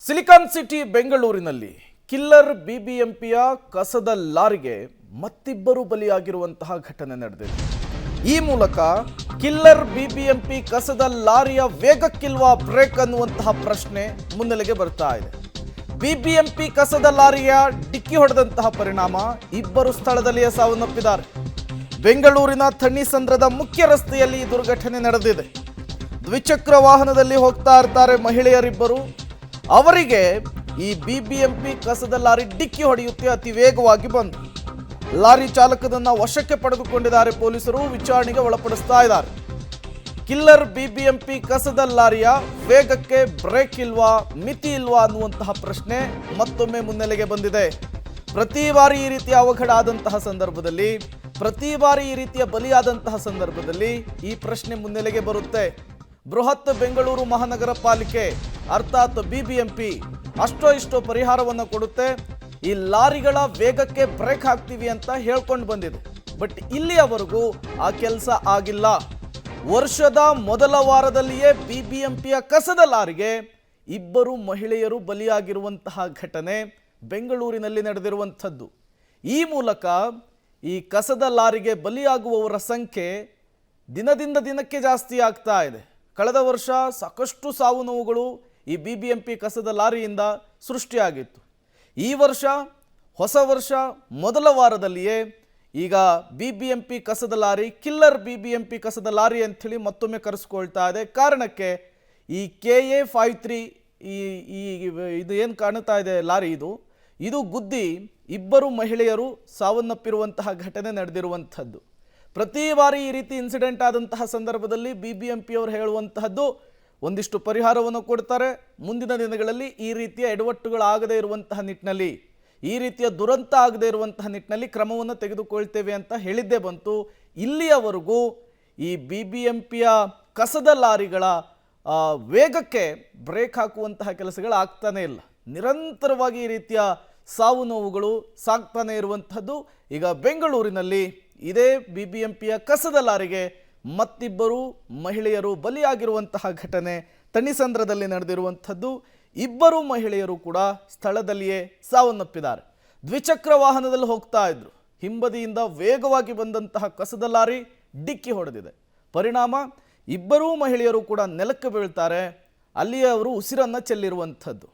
Silicon city ಬೆಂಗಳೂರಿನಲ್ಲಿ killer ಬಿಬಿಎಂಪಿಯ ಕಸದ ಲಾರಿಗೆ ಮತ್ತಿಬ್ಬರು ಬಲಿಯಾಗಿರುವಂತಹ ಘಟನೆ ನಡೆದಿದೆ. ಈ ಮೂಲಕ ಕಿಲ್ಲರ್ ಬಿಬಿಎಂಪಿ ಕಸದ ಲಾರಿಯ ವೇಗಕ್ಕಿಲ್ವಾ ಬ್ರೇಕ್ ಅನ್ನುವಂತಹ ಪ್ರಶ್ನೆ ಮುನ್ನೆಲೆಗೆ ಬರ್ತಾ ಇದೆ. ಬಿಬಿಎಂಪಿ ಕಸದ ಲಾರಿಯ ಡಿಕ್ಕಿ ಹೊಡೆದಂತಹ ಪರಿಣಾಮ ಇಬ್ಬರು ಸ್ಥಳದಲ್ಲಿಯೇ ಸಾವನ್ನಪ್ಪಿದ್ದಾರೆ. ಬೆಂಗಳೂರಿನ ಥಣಿಸಂದ್ರದ ಮುಖ್ಯ ರಸ್ತೆಯಲ್ಲಿ ಈ ದುರ್ಘಟನೆ ನಡೆದಿದೆ. ದ್ವಿಚಕ್ರ ವಾಹನದಲ್ಲಿ ಹೋಗ್ತಾ ಇರ್ತಾರೆ ಮಹಿಳೆಯರಿಬ್ಬರು. ಅವರಿಗೆ ಈ ಬಿಬಿಎಂಪಿ ಕಸದ ಲಾರಿ ಡಿಕ್ಕಿ ಹೊಡೆಯುತ್ತೆ ಅತಿ ವೇಗವಾಗಿ ಬಂದು. ಲಾರಿ ಚಾಲಕನನ್ನ ವಶಕ್ಕೆ ಪಡೆದುಕೊಂಡಿದ್ದಾರೆ ಪೊಲೀಸರು, ವಿಚಾರಣೆಗೆ ಒಳಪಡಿಸ್ತಾ ಇದ್ದಾರೆ. ಕಿಲ್ಲರ್ ಬಿಬಿಎಂಪಿ ಕಸದ ಲಾರಿಯ ವೇಗಕ್ಕೆ ಬ್ರೇಕ್ ಇಲ್ವಾ, ಮಿತಿ ಇಲ್ವಾ ಅನ್ನುವಂತಹ ಪ್ರಶ್ನೆ ಮತ್ತೊಮ್ಮೆ ಮುನ್ನೆಲೆಗೆ ಬಂದಿದೆ. ಪ್ರತಿ ಬಾರಿ ಈ ರೀತಿಯ ಅವಘಡ ಆದಂತಹ ಸಂದರ್ಭದಲ್ಲಿ, ಪ್ರತಿ ಬಾರಿ ಈ ರೀತಿಯ ಬಲಿಯಾದಂತಹ ಸಂದರ್ಭದಲ್ಲಿ ಈ ಪ್ರಶ್ನೆ ಮುನ್ನೆಲೆಗೆ ಬರುತ್ತೆ. ಬೃಹತ್ ಬೆಂಗಳೂರು ಮಹಾನಗರ ಪಾಲಿಕೆ ಅರ್ಥಾತ್ ಬಿಬಿಎಂಪಿ ಅಷ್ಟೋ ಇಷ್ಟೋ ಪರಿಹಾರವನ್ನು ಕೊಡುತ್ತೆ, ಈ ಲಾರಿಗಳ ವೇಗಕ್ಕೆ ಬ್ರೇಕ್ ಹಾಕ್ತೀವಿ ಅಂತ ಹೇಳ್ಕೊಂಡು ಬಂದಿದೆ. ಬಟ್ ಇಲ್ಲಿಯವರೆಗೂ ಆ ಕೆಲಸ ಆಗಿಲ್ಲ. ವರ್ಷದ ಮೊದಲ ವಾರದಲ್ಲಿಯೇ ಬಿಬಿಎಂಪಿಯ ಕಸದ ಲಾರಿಗೆ ಇಬ್ಬರು ಮಹಿಳೆಯರು ಬಲಿಯಾಗಿರುವಂತಹ ಘಟನೆ ಬೆಂಗಳೂರಿನಲ್ಲಿ ನಡೆದಿರುವಂಥದ್ದು. ಈ ಮೂಲಕ ಈ ಕಸದ ಲಾರಿಗೆ ಬಲಿಯಾಗುವವರ ಸಂಖ್ಯೆ ದಿನದಿಂದ ದಿನಕ್ಕೆ ಜಾಸ್ತಿ ಆಗ್ತಾ ಇದೆ. ಕಳೆದ ವರ್ಷ ಸಾಕಷ್ಟು ಸಾವು ನೋವುಗಳು ಈ ಬಿಬಿಎಂಪಿ ಕಸದ ಲಾರಿಯಿಂದ ಸೃಷ್ಟಿಯಾಗಿತ್ತು. ಈ ವರ್ಷ ಹೊಸ ವರ್ಷ ಮೊದಲ ವಾರದಲ್ಲಿಯೇ ಈಗ ಬಿಬಿಎಂಪಿ ಕಸದ ಲಾರಿ ಕಿಲ್ಲರ್ ಬಿಬಿಎಂಪಿ ಕಸದ ಲಾರಿ ಅಂಥೇಳಿ ಮತ್ತೊಮ್ಮೆ ಕರೆಸ್ಕೊಳ್ತಾ ಇದೆ. ಕಾರಣಕ್ಕೆ ಈ KA53 ಇದು ಏನು ಕಾಣ್ತಾ ಇದೆ ಲಾರಿ, ಇದು ಗುದ್ದಿ ಇಬ್ಬರು ಮಹಿಳೆಯರು ಸಾವನ್ನಪ್ಪಿರುವಂತಹ ಘಟನೆ ನಡೆದಿರುವಂಥದ್ದು. ಪ್ರತಿ ಬಾರಿ ಈ ರೀತಿ ಇನ್ಸಿಡೆಂಟ್ ಆದಂತಹ ಸಂದರ್ಭದಲ್ಲಿ ಬಿಬಿಎಂಪಿ ಅವರು ಹೇಳುವಂತಹದ್ದು ಒಂದಿಷ್ಟು ಪರಿಹಾರವನ್ನು ಕೊಡ್ತಾರೆ. ಮುಂದಿನ ದಿನಗಳಲ್ಲಿ ಈ ರೀತಿಯ ಎಡವಟ್ಟುಗಳಾಗದೇ ಇರುವಂತಹ ನಿಟ್ಟಿನಲ್ಲಿ, ಈ ರೀತಿಯ ದುರಂತ ಆಗದೇ ಇರುವಂತಹ ನಿಟ್ಟಿನಲ್ಲಿ ಕ್ರಮವನ್ನು ತೆಗೆದುಕೊಳ್ತೇವೆ ಅಂತ ಹೇಳಿದ್ದೇ ಬಂತು. ಇಲ್ಲಿಯವರೆಗೂ ಈ ಬಿಬಿಎಂಪಿಯ ಕಸದ ಲಾರಿಗಳ ವೇಗಕ್ಕೆ ಬ್ರೇಕ್ ಹಾಕುವಂತಹ ಕೆಲಸಗಳು ಆಗ್ತಾನೇ ಇಲ್ಲ. ನಿರಂತರವಾಗಿ ಈ ರೀತಿಯ ಸಾವು ನೋವುಗಳು ಸಾಗ್ತಾನೆ ಇರುವಂಥದ್ದು. ಈಗ ಬೆಂಗಳೂರಿನಲ್ಲಿ ಇದೇ ಬಿಬಿಎಂಪಿಯ ಕಸದ ಲಾರಿಗೆ ಮತ್ತಿಬ್ಬರು ಮಹಿಳೆಯರು ಬಲಿಯಾಗಿರುವಂತಹ ಘಟನೆ ಥಣಿಸಂದ್ರದಲ್ಲಿ ನಡೆದಿರುವಂಥದ್ದು. ಇಬ್ಬರು ಮಹಿಳೆಯರು ಕೂಡ ಸ್ಥಳದಲ್ಲಿಯೇ ಸಾವನ್ನಪ್ಪಿದ್ದಾರೆ. ದ್ವಿಚಕ್ರ ವಾಹನದಲ್ಲಿ ಹೋಗ್ತಾ ಇದ್ರು, ಹಿಂಬದಿಯಿಂದ ವೇಗವಾಗಿ ಬಂದಂತಹ ಕಸದ ಲಾರಿ ಡಿಕ್ಕಿ ಹೊಡೆದಿದೆ. ಪರಿಣಾಮ ಇಬ್ಬರೂ ಮಹಿಳೆಯರು ಕೂಡ ನೆಲಕ್ಕೆ ಬೀಳ್ತಾರೆ. ಅಲ್ಲಿಯೇ ಅವರು ಉಸಿರನ್ನು ಚೆಲ್ಲಿರುವಂಥದ್ದು.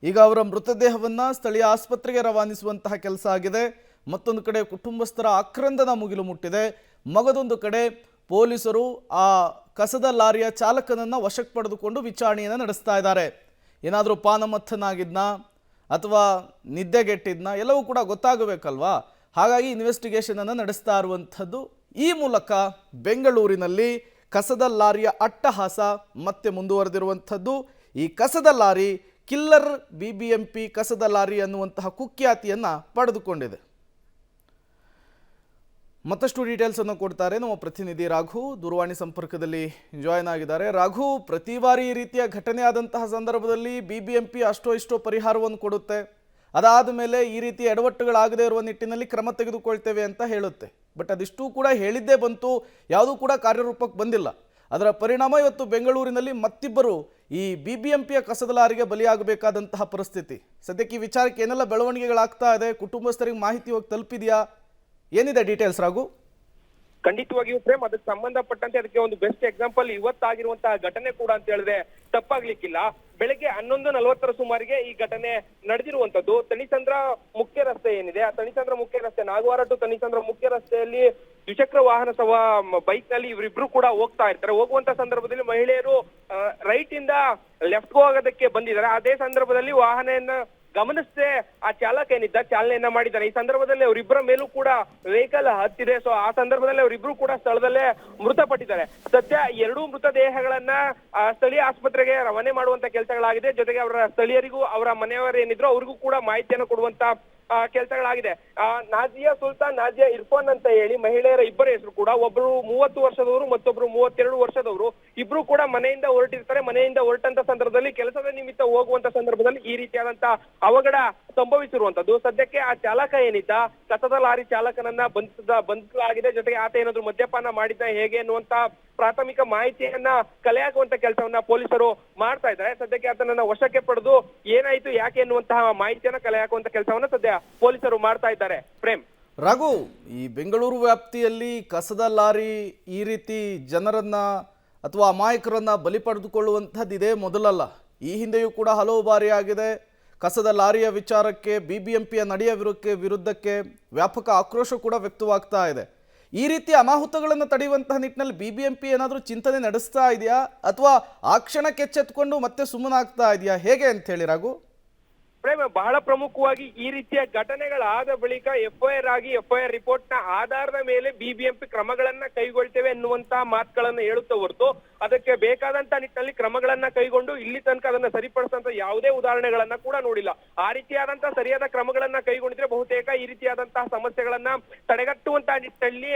ಈಗ ಅವರ ಮೃತದೇಹವನ್ನು ಸ್ಥಳೀಯ ಆಸ್ಪತ್ರೆಗೆ ರವಾನಿಸುವಂತಹ ಕೆಲಸ ಆಗಿದೆ. ಮತ್ತೊಂದು ಕಡೆ ಕುಟುಂಬಸ್ಥರ ಆಕ್ರಂದನ ಮುಗಿಲು ಮುಟ್ಟಿದೆ. ಮಗದೊಂದು ಕಡೆ ಪೊಲೀಸರು ಆ ಕಸದ ಲಾರಿಯ ಚಾಲಕನನ್ನು ವಶಕ್ಕೆ ಪಡೆದುಕೊಂಡು ವಿಚಾರಣೆಯನ್ನು ನಡೆಸ್ತಾ ಇದ್ದಾರೆ. ಏನಾದರೂ ಪಾನಮತ್ತನಾಗಿದ್ನಾ ಅಥವಾ ನಿದ್ದೆಗೆಟ್ಟಿದ್ನಾ ಎಲ್ಲವೂ ಕೂಡ ಗೊತ್ತಾಗಬೇಕಲ್ವಾ. ಹಾಗಾಗಿ ಇನ್ವೆಸ್ಟಿಗೇಷನನ್ನು ನಡೆಸ್ತಾ ಇರುವಂಥದ್ದು. ಈ ಮೂಲಕ ಬೆಂಗಳೂರಿನಲ್ಲಿ ಕಸದ ಲಾರಿಯ ಅಟ್ಟಹಾಸ ಮತ್ತೆ ಮುಂದುವರೆದಿರುವಂಥದ್ದು. ಈ ಕಸದ ಲಾರಿ ಕಿಲ್ಲರ್ ಬಿಬಿಎಂಪಿ ಕಸದ ಲಾರಿ ಅನ್ನುವಂತಹ ಕುಖ್ಯಾತಿಯನ್ನು ಪಡೆದುಕೊಂಡಿದೆ. ಮತ್ತಷ್ಟು ಡೀಟೇಲ್ಸ್ ಅನ್ನು ಕೊಡ್ತಾರೆ ನಮ್ಮ ಪ್ರತಿನಿಧಿ ರಾಘು, ದೂರವಾಣಿ ಸಂಪರ್ಕದಲ್ಲಿ ಜಾಯ್ನ್ ಆಗಿದ್ದಾರೆ. ರಾಘು, ಪ್ರತಿ ಬಾರಿ ಈ ರೀತಿಯ ಘಟನೆ ಆದಂತಹ ಸಂದರ್ಭದಲ್ಲಿ ಬಿಬಿಎಂಪಿ ಅಷ್ಟೋ ಇಷ್ಟೋ ಪರಿಹಾರವನ್ನು ಕೊಡುತ್ತೆ, ಅದಾದ ಮೇಲೆ ಈ ರೀತಿ ಎಡವಟ್ಟುಗಳಾಗದೇ ಇರುವ ನಿಟ್ಟಿನಲ್ಲಿ ಕ್ರಮ ತೆಗೆದುಕೊಳ್ತೇವೆ ಅಂತ ಹೇಳುತ್ತೆ. ಬಟ್ ಅದಿಷ್ಟು ಕೂಡ ಹೇಳಿದ್ದೇ ಬಂತು, ಯಾವುದೂ ಕೂಡ ಕಾರ್ಯರೂಪಕ್ಕೆ ಬಂದಿಲ್ಲ. ಅದರ ಪರಿಣಾಮ ಇವತ್ತು ಬೆಂಗಳೂರಿನಲ್ಲಿ ಮತ್ತಿಬ್ಬರು ಈ ಬಿಬಿಎಂಪಿಯ ಕಸದ ಲಾರಿಗೆ ಬಲಿಯಾಗಬೇಕಾದಂತಹ ಪರಿಸ್ಥಿತಿ. ಸದ್ಯಕ್ಕೆ ಈ ವಿಚಾರಕ್ಕೆ ಏನೆಲ್ಲ ಬೆಳವಣಿಗೆಗಳಾಗ್ತಾ ಇದೆ, ಕುಟುಂಬಸ್ಥರಿಗೆ ಮಾಹಿತಿ ಹೋಗಿ ತಲುಪಿದೆಯಾ, ಏನಿದೆ ಡೀಟೇಲ್ಸ್ ರಾಘು? ಖಂಡಿತವಾಗಿಯೂ ಪ್ರೇಮ್, ಅದಕ್ಕೆ ಸಂಬಂಧಪಟ್ಟಂತೆ ಅದಕ್ಕೆ ಒಂದು ಬೆಸ್ಟ್ ಎಕ್ಸಾಂಪಲ್ ಇವತ್ತಾಗಿರುವಂತಹ ಘಟನೆ ಕೂಡ ಅಂತ ಹೇಳಿದ್ರೆ ತಪ್ಪಾಗ್ಲಿಕ್ಕಿಲ್ಲ. ಬೆಳಗ್ಗೆ 11:40 ಸುಮಾರಿಗೆ ಈ ಘಟನೆ ನಡೆದಿರುವಂತದ್ದು. ಥಣಿಸಂದ್ರ ಮುಖ್ಯ ರಸ್ತೆ ಏನಿದೆ, ಆ ಥಣಿಸಂದ್ರ ಮುಖ್ಯ ರಸ್ತೆ ನಾಗವಾರ ಟು ಥಣಿಸಂದ್ರ ಮುಖ್ಯ ರಸ್ತೆಯಲ್ಲಿ ದ್ವಿಚಕ್ರ ವಾಹನ ಬೈಕ್ ನಲ್ಲಿ ಇವರಿಬ್ರು ಕೂಡ ಹೋಗ್ತಾ ಇರ್ತಾರೆ. ಹೋಗುವಂತ ಸಂದರ್ಭದಲ್ಲಿ ಮಹಿಳೆಯರು ರೈಟ್ ಇಂದ ಲೆಫ್ಟ್ ಹೋಗೋದಕ್ಕೆ ಬಂದಿದ್ದಾರೆ. ಅದೇ ಸಂದರ್ಭದಲ್ಲಿ ವಾಹನ ಗಮನಿಸದೆ ಆ ಚಾಲಕ ಏನಿದ್ದ ಚಾಲನೆಯನ್ನ ಮಾಡಿದ್ದಾರೆ. ಈ ಸಂದರ್ಭದಲ್ಲಿ ಅವರಿಬ್ಬರ ಮೇಲೂ ಕೂಡ ವೆಹಿಕಲ್ ಹತ್ತಿದೆ. ಸೊ ಆ ಸಂದರ್ಭದಲ್ಲಿ ಅವರಿಬ್ರು ಕೂಡ ಸ್ಥಳದಲ್ಲೇ ಮೃತಪಟ್ಟಿದ್ದಾರೆ. ಸದ್ಯ ಎರಡೂ ಮೃತದೇಹಗಳನ್ನ ಸ್ಥಳೀಯ ಆಸ್ಪತ್ರೆಗೆ ರವಾನೆ ಮಾಡುವಂತ ಕೆಲಸಗಳಾಗಿದೆ. ಜೊತೆಗೆ ಅವರ ಸ್ಥಳೀಯರಿಗೂ ಅವರ ಮನೆಯವರು ಏನಿದ್ರು ಅವ್ರಿಗೂ ಕೂಡ ಮಾಹಿತಿಯನ್ನು ಕೊಡುವಂತ ಕೆಲಸಗಳಾಗಿದೆ. ನಾಜಿಯಾ ಸುಲ್ತಾನ್, ನಾಜಿಯಾ ಇರ್ಫಾನ್ ಅಂತ ಹೇಳಿ ಮಹಿಳೆಯರ ಇಬ್ಬರ ಹೆಸರು ಕೂಡ, ಒಬ್ರು 30 ವರ್ಷದವರು ಮತ್ತೊಬ್ರು 32 ವರ್ಷದವರು. ಇಬ್ರು ಕೂಡ ಮನೆಯಿಂದ ಹೊರಟಿರ್ತಾರೆ. ಮನೆಯಿಂದ ಹೊರಟಂತ ಸಂದರ್ಭದಲ್ಲಿ ಕೆಲಸದ ನಿಮಿತ್ತ ಹೋಗುವಂತ ಸಂದರ್ಭದಲ್ಲಿ ಈ ರೀತಿಯಾದಂತ ಅವಘಡ ಸಂಭವಿಸಿರುವಂತದ್ದು. ಸದ್ಯಕ್ಕೆ ಆ ಚಾಲಕ ಏನಿದ್ದ ಕಸದ ಲಾರಿ ಚಾಲಕನನ್ನ ಬಂಧಿಸಲಾಗಿದೆ. ಜೊತೆಗೆ ಆತ ಏನಾದ್ರು ಮದ್ಯಪಾನ ಮಾಡಿದ್ದ ಹೇಗೆ ಅನ್ನುವಂತ ಪ್ರಾಥಮಿಕ ಮಾಹಿತಿಯನ್ನ ಕಲೆ ಹಾಕುವಂತ ಕೆಲಸವನ್ನ ಪೊಲೀಸರು ಮಾಡ್ತಾ ಇದ್ದಾರೆ. ಸದ್ಯಕ್ಕೆ ಆತನನ್ನ ವಶಕ್ಕೆ ಪಡೆದು ಏನಾಯ್ತು ಯಾಕೆ ಎನ್ನುವಂತಹ ಮಾಹಿತಿಯನ್ನ ಕಲೆ ಹಾಕುವಂತ ಕೆಲಸವನ್ನ ಸದ್ಯ ಪೊಲೀಸರು ಮಾಡ್ತಾ ಇದ್ದಾರೆ. ಪ್ರೇಮ್. ರಘು, ಈ ಬೆಂಗಳೂರು ವ್ಯಾಪ್ತಿಯಲ್ಲಿ ಕಸದ ಲಾರಿ ಈ ರೀತಿ ಜನರನ್ನ ಅಥವಾ ಅಮಾಯಕರನ್ನ ಬಲಿ ಪಡೆದುಕೊಳ್ಳುವಂಥದ್ದು ಇದೇ ಮೊದಲಲ್ಲ. ಈ ಹಿಂದೆಯೂ ಕೂಡ ಹಲವು ಬಾರಿ ಆಗಿದೆ. ಕಸದ ಲಾರಿಯ ವಿಚಾರಕ್ಕೆ ಬಿಬಿಎಂಪಿಯ ನಡೆಯ ವಿರುದ್ಧಕ್ಕೆ ವ್ಯಾಪಕ ಆಕ್ರೋಶ ಕೂಡ ವ್ಯಕ್ತವಾಗ್ತಾ ಇದೆ. ಈ ರೀತಿ ಅನಾಹುತಗಳನ್ನು ತಡೆಯುವಂತಹ ನಿಟ್ಟಿನಲ್ಲಿ ಬಿಬಿಎಂಪಿ ಏನಾದರೂ ಚಿಂತನೆ ನಡೆಸ್ತಾ ಇದೆಯಾ ಅಥವಾ ಆ ಕ್ಷಣಕ್ಕೆ ಎಚ್ಚೆತ್ತುಕೊಂಡು ಮತ್ತೆ ಸುಮ್ಮನಾಗ್ತಾ ಇದೆಯಾ, ಹೇಗೆ ಅಂತ ಹೇಳಿ ರಘು? ಪ್ರೇಮ, ಬಹಳ ಪ್ರಮುಖವಾಗಿ ಈ ರೀತಿಯ ಘಟನೆಗಳಾದ ಬಳಿಕ ಎಫ್ಐಆರ್ ಆಗಿ ಎಫ್ಐಆರ್ ರಿಪೋರ್ಟ್ ನ ಆಧಾರದ ಮೇಲೆ ಬಿಬಿಎಂಪಿ ಕ್ರಮಗಳನ್ನ ಕೈಗೊಳ್ತೇವೆ ಎನ್ನುವಂತಹ ಮಾತುಗಳನ್ನ ಹೇಳುತ್ತಾ ಹೊರತು ಅದಕ್ಕೆ ಬೇಕಾದಂತ ನಿಟ್ಟಿನಲ್ಲಿ ಕ್ರಮಗಳನ್ನ ಕೈಗೊಂಡು ಇಲ್ಲಿ ತನಕ ಅದನ್ನ ಸರಿಪಡಿಸುವಂತ ಯಾವುದೇ ಉದಾಹರಣೆಗಳನ್ನ ಕೂಡ ನೋಡಿಲ್ಲ. ಆ ರೀತಿಯಾದಂತಹ ಸರಿಯಾದ ಕ್ರಮಗಳನ್ನ ಕೈಗೊಂಡಿದ್ರೆ ಬಹುತೇಕ ಈ ರೀತಿಯಾದಂತಹ ಸಮಸ್ಯೆಗಳನ್ನ ತಡೆಗಟ್ಟುವಂತಹ ನಿಟ್ಟಿನಲ್ಲಿ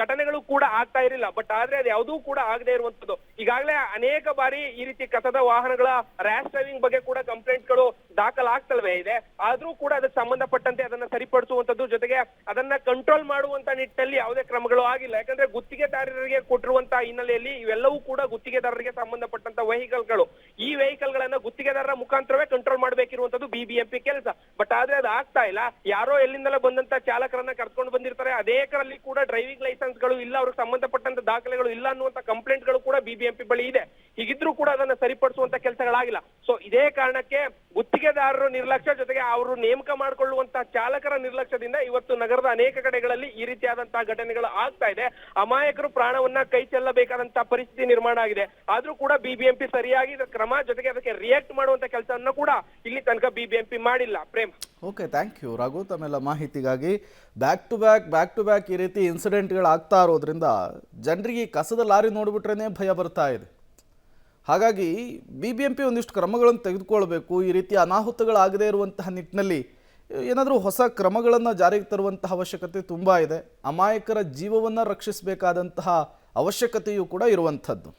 ಘಟನೆಗಳು ಕೂಡ ಆಗ್ತಾ ಇರಲಿಲ್ಲ. ಬಟ್ ಆದ್ರೆ ಅದು ಯಾವುದೂ ಕೂಡ ಆಗದೆ ಇರುವಂತದ್ದು. ಈಗಾಗಲೇ ಅನೇಕ ಬಾರಿ ಈ ರೀತಿ ಕಸದ ವಾಹನಗಳ ರ್ಯಾಶ್ ಡ್ರೈವಿಂಗ್ ಬಗ್ಗೆ ಕೂಡ ಕಂಪ್ಲೇಂಟ್ಗಳು ದಾಖಲಾಗ್ತಲ್ವೇ ಇದೆ. ಆದ್ರೂ ಕೂಡ ಅದಕ್ಕೆ ಸಂಬಂಧಪಟ್ಟಂತೆ ಅದನ್ನ ಸರಿಪಡಿಸುವಂತದ್ದು, ಜೊತೆಗೆ ಅದನ್ನ ಕಂಟ್ರೋಲ್ ಮಾಡುವಂತ ನಿಟ್ಟಿನಲ್ಲಿ ಯಾವುದೇ ಕ್ರಮಗಳು ಆಗಿಲ್ಲ. ಯಾಕಂದ್ರೆ ಗುತ್ತಿಗೆದಾರರಿಗೆ ಕೊಟ್ಟಿರುವಂತಹ ಹಿನ್ನೆಲೆಯಲ್ಲಿ ಇವೆಲ್ಲವೂ ಕೂಡ ಗುತ್ತಿಗೆದಾರರಿಗೆ ಸಂಬಂಧಪಟ್ಟಂತ ವೆಹಿಕಲ್ಗಳು. ಈ ವೆಹಿಕಲ್ ಗಳನ್ನ ಗುತ್ತಿಗೆದಾರರ ಮುಖಾಂತರವೇ ಕಂಟ್ರೋಲ್ ಮಾಡಬೇಕಿರುವಂತದ್ದು ಬಿಬಿಎಂಪಿ ಕೆಲಸ. ಬಟ್ ಆದ್ರೆ ಅದು ಆಗ್ತಾ ಇಲ್ಲ. ಯಾರೋ ಎಲ್ಲಿಂದಲೇ ಬಂದಂತ ಚಾಲಕರನ್ನ ಕರ್ಕೊಂಡು ಬಂದಿರ್ತಾರೆ. ಅನೇಕರಲ್ಲಿ ಕೂಡ ಡ್ರೈವಿಂಗ್ ಲೈಸೆನ್ಸ್ ಗಳು ಇಲ್ಲ, ಅವ್ರಿಗೆ ಸಂಬಂಧಪಟ್ಟಂತ ದಾಖಲೆಗಳು ಇಲ್ಲ ಅನ್ನುವಂತ ಕಂಪ್ಲೇಂಟ್ ಗಳು ಕೂಡ ಬಿಬಿಎಂಪಿ ಬಳಿ ಇದೆ. ಹೀಗಿದ್ರೂ ಕೂಡ ಅದನ್ನ ಸರಿಪಡಿಸುವಂತ ಕೆಲಸಗಳಾಗಿಲ್ಲ. ಸೊ ಇದೇ ಕಾರಣಕ್ಕೆ ಗುತ್ತಿಗೆದಾರರು ನಿರ್ಲಕ್ಷ್ಯ, ಜೊತೆಗೆ ಅವರು ನೇಮಕ ಮಾಡಿಕೊಳ್ಳುವಂತಹ ಚಾಲಕರ ನಿರ್ಲಕ್ಷ್ಯದಿಂದ ಇವತ್ತು ನಗರದ ಅನೇಕ ಕಡೆಗಳಲ್ಲಿ ಈ ರೀತಿಯಾದಂತಹ ಘಟನೆಗಳು ಆಗ್ತಾ ಇದೆ. ಅಮಾಯಕರು ಪ್ರಾಣವನ್ನ ಕೈ ಚೆಲ್ಲಬೇಕಾದಂತಹ ಪರಿಸ್ಥಿತಿ ನಿರ್ಮಾಣ ಆಗಿದೆ. ಆದ್ರೂ ಕೂಡ ಬಿಬಿಎಂಪಿ ಸರಿಯಾಗಿ ಕ್ರಮ, ಜೊತೆಗೆ ಅದಕ್ಕೆ ರಿಯಾಕ್ಟ್ ಮಾಡುವಂತ ಕೆಲಸವನ್ನ ಕೂಡ ಇಲ್ಲಿ ತನಕ ಬಿಬಿಎಂಪಿ ಮಾಡಿಲ್ಲ. Prem. Okay, thank you Raghu ತಮ್ಮೆಲ್ಲ ಮಾಹಿತಿಗಾಗಿ. ಬ್ಯಾಕ್ ಟು ಬ್ಯಾಕ್ ಈ ರೀತಿ ಇನ್ಸಿಡೆಂಟ್ಗಳು ಆಗ್ತಾ ಇರೋದ್ರಿಂದ ಜನರಿಗೆ ಕಸದ ಲಾರಿ ನೋಡಿಬಿಟ್ರೇ ಭಯ ಬರ್ತಾ ಇದೆ. ಹಾಗಾಗಿ ಬಿಬಿಎಂಪಿ ಒಂದಿಷ್ಟು ಕ್ರಮಗಳನ್ನು ತೆಗೆದುಕೊಳ್ಬೇಕು. ಈ ರೀತಿ ಅನಾಹುತಗಳಾಗದೇ ಇರುವಂತಹ ನಿಟ್ಟಿನಲ್ಲಿ ಏನಾದರೂ ಹೊಸ ಕ್ರಮಗಳನ್ನು ಜಾರಿಗೆ ತರುವಂತಹ ಅವಶ್ಯಕತೆ ತುಂಬ ಇದೆ. ಅಮಾಯಕರ ಜೀವವನ್ನು ರಕ್ಷಿಸಬೇಕಾದಂತಹ ಅವಶ್ಯಕತೆಯೂ ಕೂಡ ಇರುವಂಥದ್ದು.